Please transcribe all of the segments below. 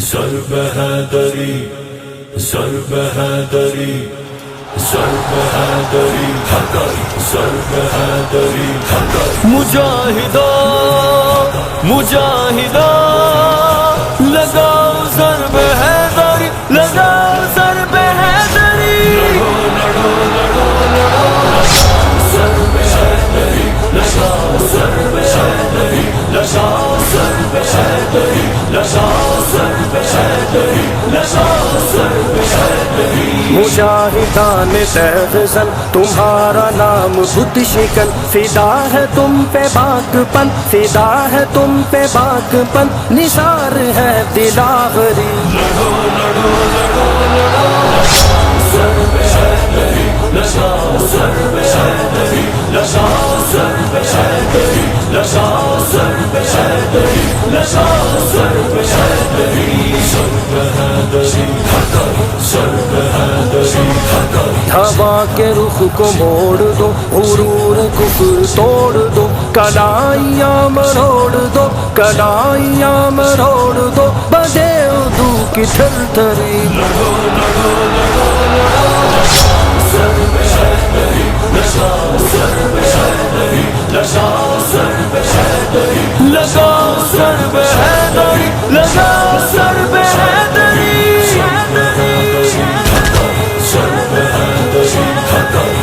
ضرب حیدری ضرب حیدری ضرب حیدری ضرب حیدری مجاہدہ مجاہدہ لگاؤ ضرب حیدری لگاؤ ضرب حیدری لڑو لڑو لڑو ضرب حیدری لگاؤ ضرب حیدری لگاؤ ضرب حیدری لگاؤ ضرب حیدری لگاؤ ضرب حیدری مجاہدان تیغ زن تمہارا نام بت شکن فدا ہے تم پہ باک پن فدا ہے تم پہ باک پن نثار ہے دلاوری لڑو لڑو لڑو لڑو ضرب حیدری لگاؤ ضرب حیدری لگاؤ ضرب حیدری لگاؤ ضرب حیدری لگاؤ ضرب حیدری ضرب حیدری ضرب حیدری ہوا کے رخ کو موڑ دو غرور کفر توڑ دو کلائیاں مروڑ دو کلائیاں مروڑ دو بدے اردو کی تھر تھری لڑو لڑو لڑو لڑو ضرب حیدری لگاؤ ضرب حیدری لگاؤ ضرب حیدری لگاؤ ضرب حیدری لگاؤ ضرب حیدری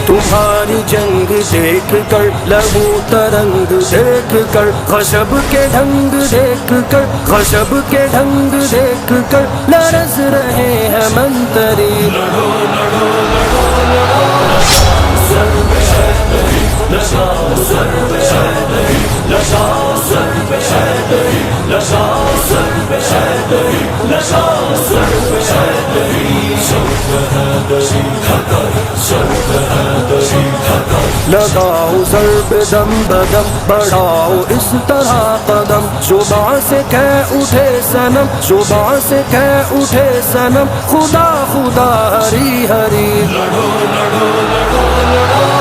تمہاری جنگ دیکھ کر لہو ترنگ دیکھ کر غضب کے ڈھنگ دیکھ کر غضب کے ڈھنگ دیکھ کر لرز رہے ہیں منتری لڑو لڑو لڑو لڑو ضرب حیدری لگاؤ ضرب حیدری لگاؤ ضرب حیدری لگاؤ ضرب حیدری لگاؤ ضرب حیدری ضرب حیدری ضرب حیدری لگاؤ ضرب دم بدم بڑھاؤ اس طرح قدم زباں سے کہہ اٹھے صنم زباں سے کہہ اٹھے صنم خدا خدا ہری ہری لڑو لڑو لڑو لڑو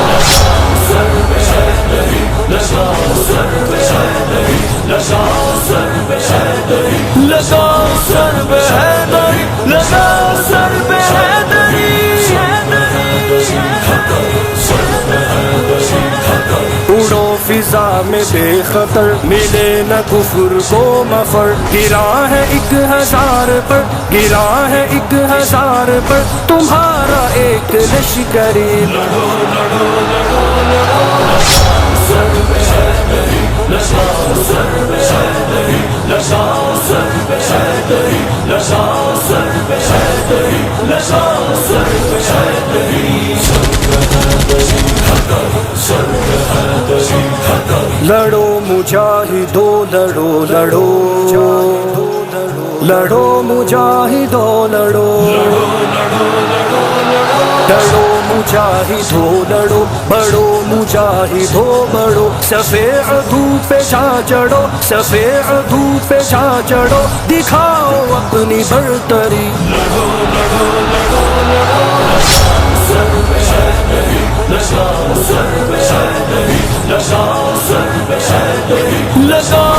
ضرب حیدری لگاؤ ضرب حیدری لگاؤ ضرب حیدری لگاؤ ضرب حیدری لگاؤ ضرب حیدری اڑو فضا میں بے خطر ملے نہ کفر کو مفر گرا ہے 1000 پر گرا ہے 1000 پر تمہارا ایک لشکری لڑو لڑو لڑو لڑو ضرب حیدری لگاؤ ضرب حیدری لگاؤ ضرب حیدری لگاؤ ضرب حیدری لگاؤ ضرب حیدری ضرب حیدری ضرب حیدری لڑو مجاہدو لڑو لڑو لڑو مجاہدو لڑو لڑو لڑو لڑو لڑو لڑو مجاہدو لڑو بڑو مجاہدو بڑو صفے عدو پہ جا چڑھو صفے عدو پہ جا چڑھو دکھاؤ اپنی برتری لڑو لڑو لڑو لڑو ضرب حیدری لگاؤ ضرب حیدری لگاؤ ضرب حیدری لگاؤ